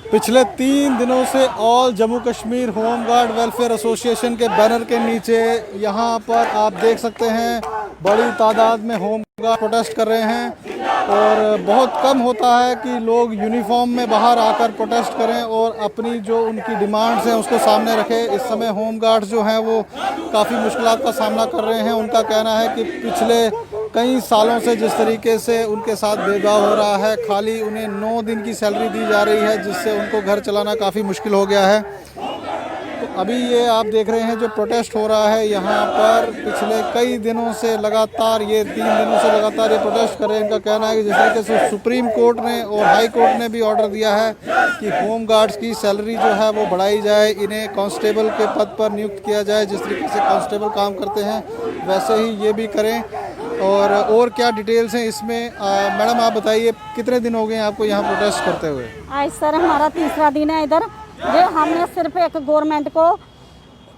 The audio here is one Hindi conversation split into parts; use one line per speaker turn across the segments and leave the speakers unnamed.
पिछले 3 दिनों से all Jammu Kashmir home guard welfare association के बैनर के नीचे यहाँ पर आप देख सकते हैं बड़ी तादाद में होम गार्ड प्रोटेस्ट कर रहे हैं और बहुत कम होता है कि लोग यूनिफॉर्म में बाहर आकर प्रोटेस्ट करें और अपनी जो उनकी डिमांड्स हैं उसको सामने रखें। इस समय होम गार्ड्स जो हैं वो काफ़ी मुश्किलात का सामना कर रहे हैं। उनका कहना है कि पिछले कई सालों से जिस तरीके से उनके साथ भेदभाव हो रहा है, खाली उन्हें 9 दिन की सैलरी दी जा रही है जिससे उनको घर चलाना काफ़ी मुश्किल हो गया है। तो अभी ये आप देख रहे हैं जो प्रोटेस्ट हो रहा है यहाँ पर पिछले कई दिनों से लगातार ये 3 दिनों से लगातार ये प्रोटेस्ट कर रहे हैं। इनका कहना है कि जिस तरीके से सुप्रीम कोर्ट ने और हाई कोर्ट ने भी ऑर्डर दिया है कि होम गार्ड्स की सैलरी जो है वो बढ़ाई जाए, इन्हें कांस्टेबल के पद पर नियुक्त किया जाए। जिस तरीके से कांस्टेबल काम करते हैं वैसे ही ये भी करें। और क्या डिटेल्स हैं इसमें मैडम आप बताइए, कितने दिन हो गए हैं आपको यहाँ प्रोटेस्ट करते हुए?
आज सर हमारा तीसरा दिन है इधर। जो हमने सिर्फ एक गवर्नमेंट को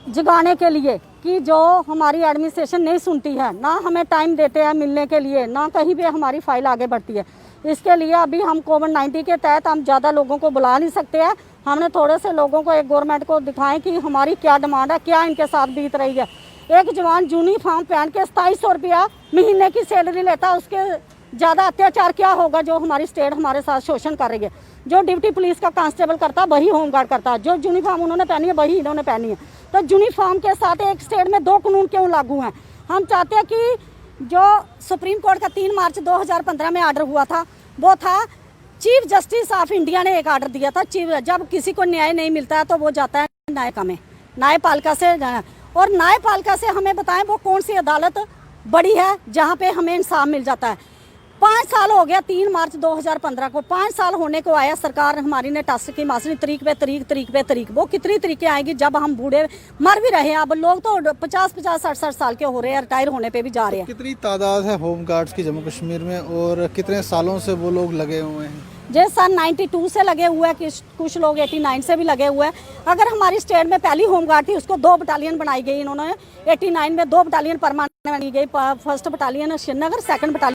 जगाने के लिए कि जो हमारी एडमिनिस्ट्रेशन नहीं सुनती है, ना हमें टाइम देते हैं मिलने के लिए, ना कहीं पे हमारी फाइल आगे बढ़ती है। इसके लिए अभी हम कोविड-19 के तहत हम ज़्यादा लोगों को बुला नहीं सकते हैं। हमने थोड़े से लोगों को एक गवर्नमेंट को दिखाएं कि हमारी क्या डिमांड है, क्या इनके साथ बीत रही है। एक जवान यूनिफॉर्म पहन के 2700 रुपया महीने की सैलरी लेता है, उसके ज़्यादा अत्याचार क्या होगा जो हमारी स्टेट हमारे साथ शोषण कर रही है। जो ड्यूटी पुलिस का कांस्टेबल करता है वही होमगार्ड करता है, जो यूनिफॉर्म उन्होंने पहनी है वही इन्होंने पहनी है। तो यूनिफॉर्म के साथ एक स्टेट में 2 कानून क्यों लागू हैं? हम चाहते हैं कि जो सुप्रीम कोर्ट का 3 मार्च 2015 में आर्डर हुआ था, वो था चीफ जस्टिस ऑफ इंडिया ने एक आर्डर दिया था। जब किसी को न्याय नहीं मिलता है तो वो जाता है न्यायिका में, न्यायपालिका से। और न्यायपालिका से हमें बताएं वो कौन सी अदालत बड़ी है जहाँ पे हमें इंसाफ मिल जाता है। 5 साल हो गया 3 मार्च 2015 को, 5 साल होने को आया। सरकार हमारी ने टास्क की मासरी तरीक पे तरीक। वो कितनी तरीके आएंगी जब हम बूढ़े मर भी रहे हैं। अब लोग तो 50-50, 60-60 साल के हो रहे हैं, रिटायर होने पे भी जा रहे हैं।
कितनी तादाद है होम गार्ड्स की जम्मू कश्मीर में और कितने सालों से वो लोग लगे हुए हैं?
जैसे सन 92 से लगे हुए हैं, कुछ लोग 89 से भी लगे हुए हैं। अगर हमारी स्टेट में पहली होमगार्ड थी उसको 2 बटालियन बनाई गई। इन्होंने 89 में 2 बटालियन परमानेंट बनाई गई। 1st battalion Srinagar, 2nd battalion.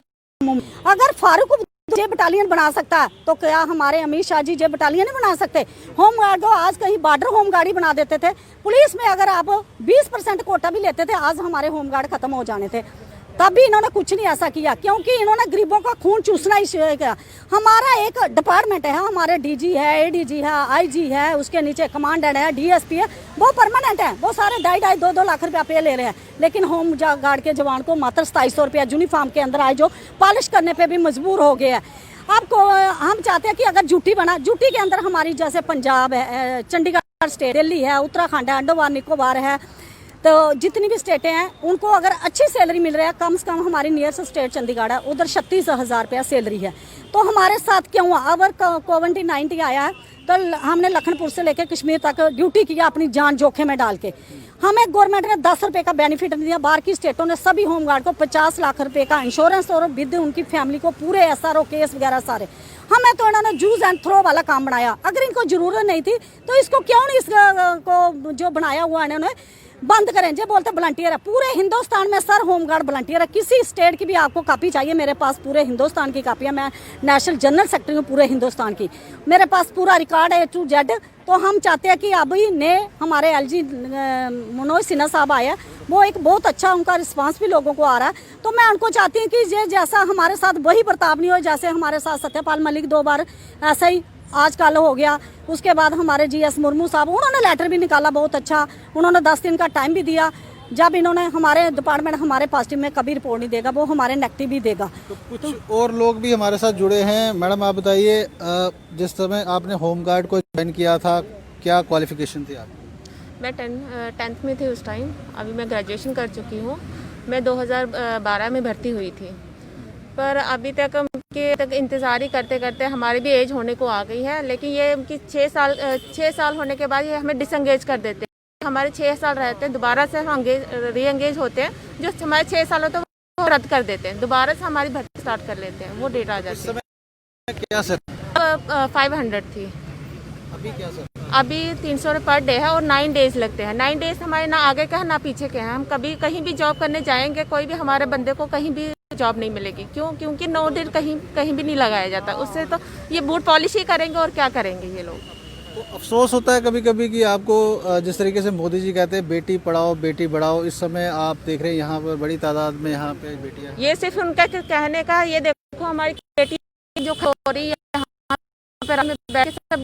अगर फारूक जे बटालियन बना सकता है तो क्या हमारे अमित शाह जी जे बटालियन नहीं बना सकते? होमगार्ड को आज कहीं बॉर्डर होमगार्ड ही बना देते थे। पुलिस में अगर आप 20% कोटा भी लेते थे, आज हमारे होमगार्ड खत्म हो जाने थे। तब भी इन्होंने कुछ नहीं ऐसा किया क्योंकि इन्होंने गरीबों का खून चूसना ही किया। हमारा एक डिपार्टमेंट है, हमारे डीजी है, एडीजी है, आईजी है, उसके नीचे कमांडेंट है, डीएसपी है, वो परमानेंट है। वो सारे 2.5-2 लाख रुपया पे ले रहे हैं। लेकिन होम गार्ड के जवान को मात्र 2700 रुपया यूनिफॉर्म के अंदर आए, जो पॉलिश करने पे भी मजबूर हो गए हैं। अब हम चाहते हैं कि अगर ड्यूटी के अंदर हमारी जैसे पंजाब है, चंडीगढ़ स्टेट, दिल्ली है, उत्तराखंड है, अंडमान निकोबार है, तो जितनी भी स्टेटें हैं उनको अगर अच्छी सैलरी मिल रही है, कम से कम हमारी नियरेस्ट स्टेट चंडीगढ़ है, उधर 36,000 रुपया सैलरी है। तो हमारे साथ क्यों हुआ? अगर कोविड-19 आया है तो हमने लखनपुर से लेकर कश्मीर तक ड्यूटी किया अपनी जान जोखिम में डाल के। हमें गवर्नमेंट ने 10 रुपये का बेनिफिट दिया। बाहर की स्टेटों ने सभी होमगार्ड को 50 लाख रुपए का इंश्योरेंस और विद उनकी फैमिली को पूरे SRO केस वगैरह सारे। हमें तो इन्होंने जूस एंड थ्रो वाला काम बनाया। अगर इनको जरूरत नहीं थी तो इसको क्यों नहीं इसको जो बनाया हुआ इन्होंने बंद करें। जो बोलते वॉलंटियर है, पूरे हिंदुस्तान में सर होमगार्ड वॉलंटियर है। किसी स्टेट की भी आपको कॉपी चाहिए, मेरे पास पूरे हिंदुस्तान की कॉपी है। मैं नेशनल जनरल सेक्रेटरी हूँ पूरे हिंदुस्तान की, मेरे पास पूरा रिकॉर्ड है A to Z। तो हम चाहते हैं कि अभी ने हमारे LG मनोज सिन्हा साहब आए हैं, वो एक बहुत अच्छा उनका रिस्पांस भी लोगों को आ रहा है। तो मैं उनको चाहती हूँ कि ये जैसा हमारे साथ वही बर्ताव नहीं हो जैसे हमारे साथ सत्यपाल मलिक 2 बार ऐसा ही आज कल हो गया। उसके बाद हमारे GS मुर्मू साहब, उन्होंने लेटर भी निकाला बहुत अच्छा, उन्होंने 10 दिन का टाइम भी दिया। जब इन्होंने हमारे डिपार्टमेंट हमारे पॉजिटिव में कभी रिपोर्ट नहीं देगा, वो हमारे नेगेटिव भी देगा।
तो कुछ और लोग भी हमारे साथ जुड़े हैं। मैडम आप बताइए, जिस समय आपने होमगार्ड को ज्वाइन किया था क्या क्वालिफिकेशन थी आपकी?
मैं 10th में थी उस टाइम। अभी मैं ग्रेजुएशन कर चुकी हूँ। मैं 2012 में भर्ती हुई थी, पर अभी तक इंतज़ार ही करते करते हमारी भी एज होने को आ गई है। लेकिन ये उनकी 6 साल होने के बाद ये हमें डिसंगेज कर देते हैं। हमारे 6 साल रहते हैं, दोबारा से हम री एंगेज होते हैं, जो हमारे 6 साल होते हैं वो रद्द कर देते हैं, दोबारा से हमारी भर्ती स्टार्ट कर लेते हैं, वो डेट आ जाती है।
क्या सर
500 थी,
अभी क्या सर?
अभी 300 रुपये पर डे है और 9 डेज लगते हैं। 9 डेज हमारे ना आगे का है ना पीछे के हैं। हम कभी कहीं भी जॉब करने जाएंगे, कोई भी हमारे बंदे को कहीं भी जॉब नहीं मिलेगी। क्यों? क्योंकि 9 दिन कहीं भी नहीं लगाया जाता। उससे तो ये बूट पॉलिश ही करेंगे और क्या करेंगे ये लोग।
तो अफसोस होता है कभी कभी कि आपको जिस तरीके से मोदी जी कहते हैं बेटी पढ़ाओ बेटी बढ़ाओ, इस समय आप देख रहे हैं यहाँ पर बड़ी तादाद में यहाँ पे बेटियाँ।
ये सिर्फ उनका कहने का, ये देखो हमारी बेटी जो हो रही है यहाँ पर बैठ के सब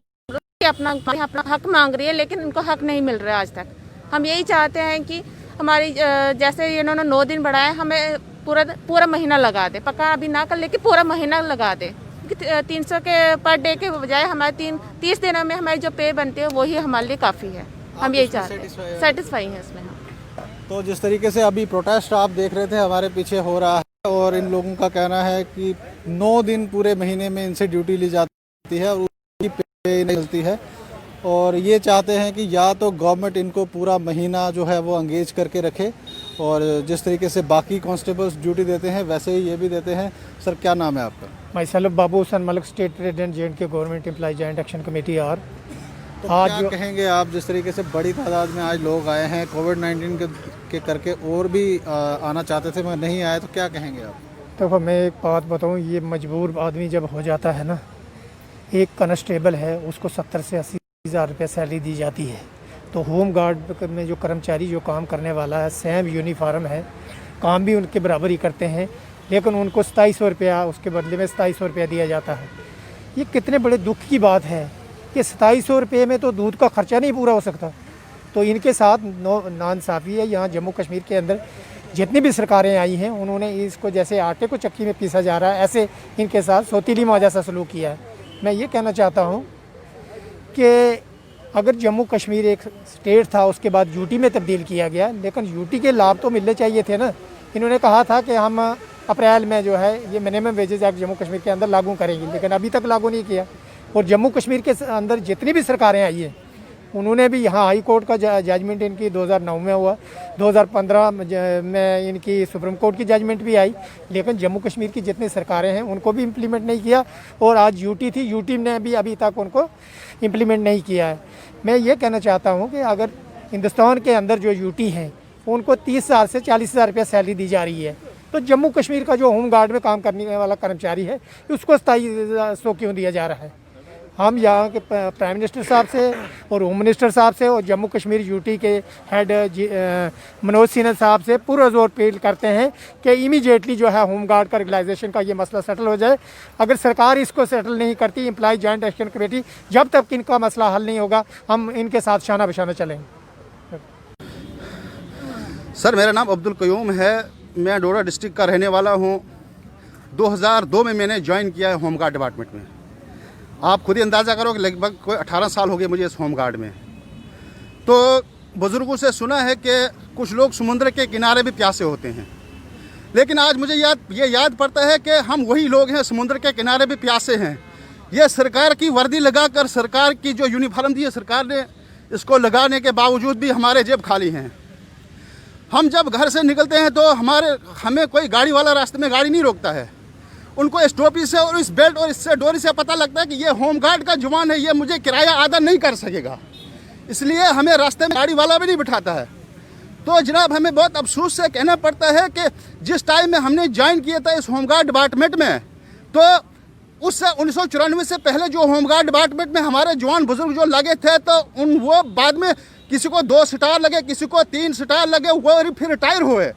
अपना हक मांग रही है, लेकिन उनको हक नहीं मिल रहा है आज तक। हम यही चाहते हैं कि हमारी जैसे इन्होंने 9 दिन बढ़ाए, हमें पूरा महीना लगा दे, पक्का अभी ना कर लेकिन पूरा महीना लगा दे। 300 के पर डे के बजाय हमारे 30 दिनों में हमारी जो पे बनती है वही हमारे लिए काफ़ी है। हम यही चाहते हैं, सेटिस्फाई हैं इसमें हम।
तो जिस तरीके से अभी प्रोटेस्ट आप देख रहे थे हमारे पीछे हो रहा है, और इन लोगों का कहना है कि 9 दिन पूरे महीने में इनसे ड्यूटी ली जाती है और उनकी पे नहीं मिलती है, और ये चाहते हैं कि या तो गवर्नमेंट इनको पूरा महीना जो है वो एंगेज करके रखे, और जिस तरीके से बाकी कांस्टेबल्स ड्यूटी देते हैं वैसे ही ये भी देते हैं। सर क्या नाम है आपका?
Myself Babu Hussain Malik, state president J&K government employ joint action committee. और
तो आज क्या कहेंगे आप, जिस तरीके से बड़ी तादाद में आज लोग आए हैं, कोविड-19 के करके और भी आना चाहते थे मगर नहीं आए, तो क्या कहेंगे आप?
देखो मैं एक बात बताऊं, ये मजबूर आदमी जब हो जाता है ना, एक कांस्टेबल है उसको 70 से 80 हज़ार रुपये सैलरी दी जाती है, तो होम गार्ड में जो कर्मचारी जो काम करने वाला है, सेम यूनिफॉर्म है, काम भी उनके बराबर ही करते हैं, लेकिन उनको 2700 रुपया उसके बदले में 2700 रुपया दिया जाता है। ये कितने बड़े दुख की बात है कि 2700 रुपये में तो दूध का खर्चा नहीं पूरा हो सकता। तो इनके साथ नाइंसाफ़ी है। यहाँ जम्मू कश्मीर के अंदर जितनी भी सरकारें आई हैं उन्होंने इसको जैसे आटे को चक्की में पीसा जा रहा है, ऐसे इनके साथ सौतीली मौत जैसा सलूक किया है। मैं ये कहना चाहता हूँ कि अगर जम्मू कश्मीर एक स्टेट था उसके बाद यूटी में तब्दील किया गया, लेकिन यूटी के लाभ तो मिलने चाहिए थे ना। इन्होंने कहा था कि हम अप्रैल में जो है ये minimum wages act Jammu Kashmir के अंदर लागू करेंगे, लेकिन अभी तक लागू नहीं किया। और जम्मू कश्मीर के अंदर जितनी भी सरकारें आई हैं उन्होंने भी, यहाँ हाई कोर्ट का जजमेंट इनकी 2009 में हुआ, 2015 में इनकी सुप्रीम कोर्ट की जजमेंट भी आई, लेकिन जम्मू कश्मीर की जितनी सरकारें हैं उनको भी इम्प्लीमेंट नहीं किया। और आज यूटी थी, यूटी ने भी अभी तक उनको इम्प्लीमेंट नहीं किया है। मैं ये कहना चाहता हूँ कि अगर हिंदुस्तान के अंदर जो यूटी हैं उनको 30,000 से 40,000 रुपया सैलरी दी जा रही है, तो जम्मू कश्मीर का जो होम गार्ड में काम करने वाला कर्मचारी है उसको 2700 क्यों दिया जा रहा है? हम यहाँ के प्राइम मिनिस्टर साहब से और होम मिनिस्टर साहब से और जम्मू कश्मीर यूटी के हेड मनोज सिन्हा साहब से पूरा जोर अपील करते हैं कि इमीडिएटली जो है होम गार्ड का रेगुलाइजेशन का ये मसला सेटल हो जाए। अगर सरकार इसको सेटल नहीं करती, एम्प्लॉय जॉइंट एक्शन कमेटी, जब तक इनका मसला हल नहीं होगा हम इनके साथ शाना बशाना चलेंगे।
सर मेरा नाम अब्दुल कयूम है, मैं डोडा डिस्ट्रिक्ट का रहने वाला हूँ। 2002 में मैंने ज्वाइन किया है होम गार्ड डिपार्टमेंट में। आप खुद ही अंदाज़ा करो कि लगभग कोई 18 साल हो गए मुझे इस होम गार्ड में। तो बुज़ुर्गों से सुना है कि कुछ लोग समुद्र के किनारे भी प्यासे होते हैं, लेकिन आज मुझे ये याद पड़ता है कि हम वही लोग हैं, समुद्र के किनारे भी प्यासे हैं। ये सरकार की वर्दी लगाकर, सरकार की जो यूनिफॉर्म दी है सरकार ने, इसको लगाने के बावजूद भी हमारे जेब खाली हैं। हम जब घर से निकलते हैं तो हमें कोई गाड़ी वाला रास्ते में गाड़ी नहीं रोकता है। उनको इस टोपी से और इस बेल्ट और इससे डोरी से पता लगता है कि ये होम गार्ड का जवान है, ये मुझे किराया अदा नहीं कर सकेगा, इसलिए हमें रास्ते में गाड़ी वाला भी नहीं बिठाता है। तो जनाब हमें बहुत अफसोस से कहना पड़ता है कि जिस टाइम में हमने ज्वाइन किया था इस होमगार्ड डिपार्टमेंट में, तो उससे 1994 से पहले जो होमगार्ड डिपार्टमेंट में हमारे जवान बुजुर्ग जो लगे थे, तो वो बाद में किसी को 2 स्टार लगे, किसी को 3 स्टार लगे, वो फिर रिटायर हुए।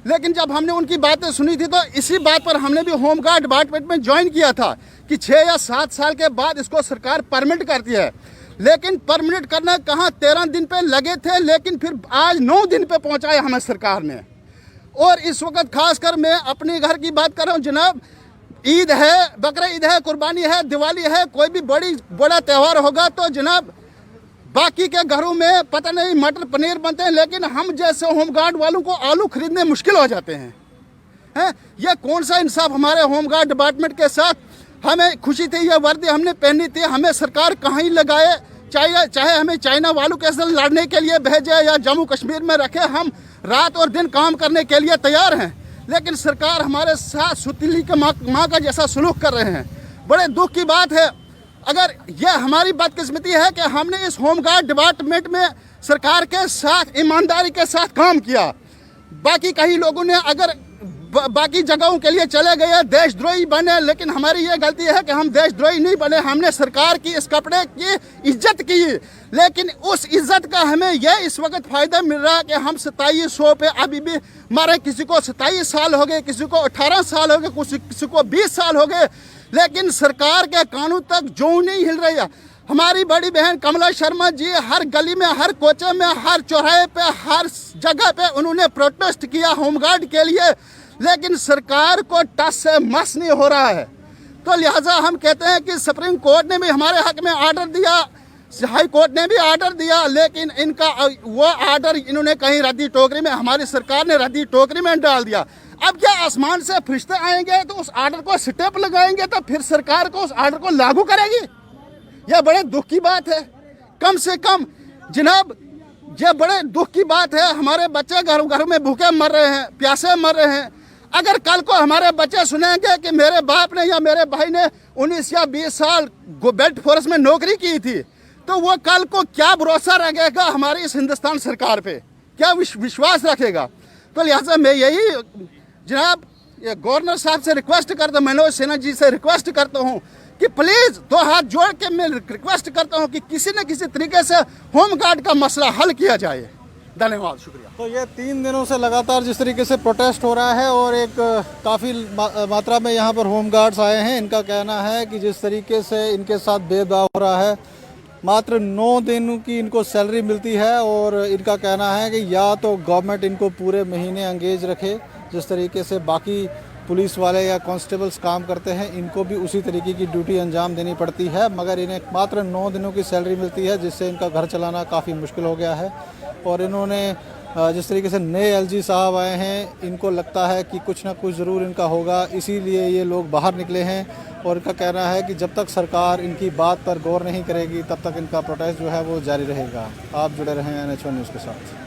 लेकिन जब हमने उनकी बातें सुनी थी तो इसी बात पर हमने भी होमगार्ड डिपार्टमेंट में ज्वाइन किया था कि 6 या 7 साल के बाद इसको सरकार परमिट करती है। लेकिन परमिट करना कहाँ, 13 दिन पे लगे थे, लेकिन फिर आज 9 दिन पे पहुँचाया हमें सरकार ने। और इस वक्त खासकर मैं अपने घर की बात कर रहा हूँ जनाब, ईद है, बकरा ईद है, कुर्बानी है, दिवाली है, कोई भी बड़ा त्यौहार होगा तो जनाब बाकी के घरों में पता नहीं मटर पनीर बनते हैं, लेकिन हम जैसे होमगार्ड वालों को आलू खरीदने मुश्किल हो जाते हैं। यह कौन सा इंसाफ हमारे होमगार्ड डिपार्टमेंट के साथ? हमें खुशी थी, यह वर्दी हमने पहनी थी, हमें सरकार कहाँ ही लगाए चाहे हमें चाइना वालों के साथ लड़ने के लिए भेजे या जम्मू कश्मीर में रखे, हम रात और दिन काम करने के लिए तैयार हैं। लेकिन सरकार हमारे साथ सुतीली के माँ का जैसा सलूक कर रहे हैं। बड़े दुख की बात है। अगर यह हमारी बदकिस्मती है कि हमने इस होमगार्ड डिपार्टमेंट में सरकार के साथ ईमानदारी के साथ काम किया। बाकी कई लोगों ने अगर बाकी जगहों के लिए चले गए, देशद्रोही बने, लेकिन हमारी ये गलती है कि हम देशद्रोही नहीं बने। हमने सरकार की इस कपड़े की इज्जत की, लेकिन उस इज्जत का हमें यह इस वक्त फ़ायदा मिल रहा है कि हम 2700 पे अभी भी मारे। किसी को 27 साल हो गए, किसी को 18 साल हो गए, किसी को 20 साल हो गए, लेकिन सरकार के कानून तक जो नहीं हिल रही है। हमारी बड़ी बहन कमला शर्मा जी हर गली में, हर कोचे में, हर चौराहे पे, हर जगह पे उन्होंने प्रोटेस्ट किया होमगार्ड के लिए, लेकिन सरकार को टस से मस नहीं हो रहा है। तो लिहाजा हम कहते हैं कि सुप्रीम कोर्ट ने भी हमारे हक में आर्डर दिया, हाई कोर्ट ने भी आर्डर दिया, लेकिन इनका वो आर्डर इन्होंने कहीं रद्दी टोकरी में, हमारी सरकार ने रद्दी टोकरी में डाल दिया। अब क्या आसमान से फरिश्ते आएंगे तो उस आर्डर को स्टेप लगाएंगे तो फिर सरकार को उस आर्डर को लागू करेगी? यह बड़े दुख की बात है। कम से कम जनाब, यह बड़े दुख की बात है। हमारे बच्चे घरों में भूखे मर रहे हैं, प्यासे मर रहे हैं। अगर कल को हमारे बच्चे सुनेंगे कि मेरे बाप ने या मेरे भाई ने 19 या 20 साल बेल्ट फोर्स में नौकरी की थी, तो वो कल को क्या भरोसा रखेगा हमारी इस हिंदुस्तान सरकार पे, क्या विश्वास रखेगा? तो लिहाजा मैं यही जनाब गवर्नर साहब से रिक्वेस्ट करता हूँ, मनोज सिन्हा जी से रिक्वेस्ट करता हूँ कि प्लीज़ 2 हाथ जोड़ के मैं रिक्वेस्ट करता हूँ कि किसी न किसी तरीके से होमगार्ड का मसला हल किया जाए। धन्यवाद, शुक्रिया।
तो ये 3 दिनों से लगातार जिस तरीके से प्रोटेस्ट हो रहा है और एक काफ़ी मात्रा में यहाँ पर होमगार्ड्स आए हैं, इनका कहना है कि जिस तरीके से इनके साथ भेदभाव हो रहा है, मात्र 9 दिन की इनको सैलरी मिलती है और इनका कहना है कि या तो गवर्नमेंट इनको पूरे महीने एंगेज रखे, जिस तरीके से बाकी पुलिस वाले या कांस्टेबल्स काम करते हैं, इनको भी उसी तरीके की ड्यूटी अंजाम देनी पड़ती है, मगर इन्हें मात्र 9 दिनों की सैलरी मिलती है, जिससे इनका घर चलाना काफ़ी मुश्किल हो गया है। और इन्होंने जिस तरीके से नए एलजी साहब आए हैं, इनको लगता है कि कुछ ना कुछ ज़रूर इनका होगा, इसीलिए ये लोग बाहर निकले हैं। और इनका कहना है कि जब तक सरकार इनकी बात पर गौर नहीं करेगी तब तक इनका प्रोटेस्ट जो है वो जारी रहेगा। आप जुड़े रहें NH1 न्यूज़ के साथ।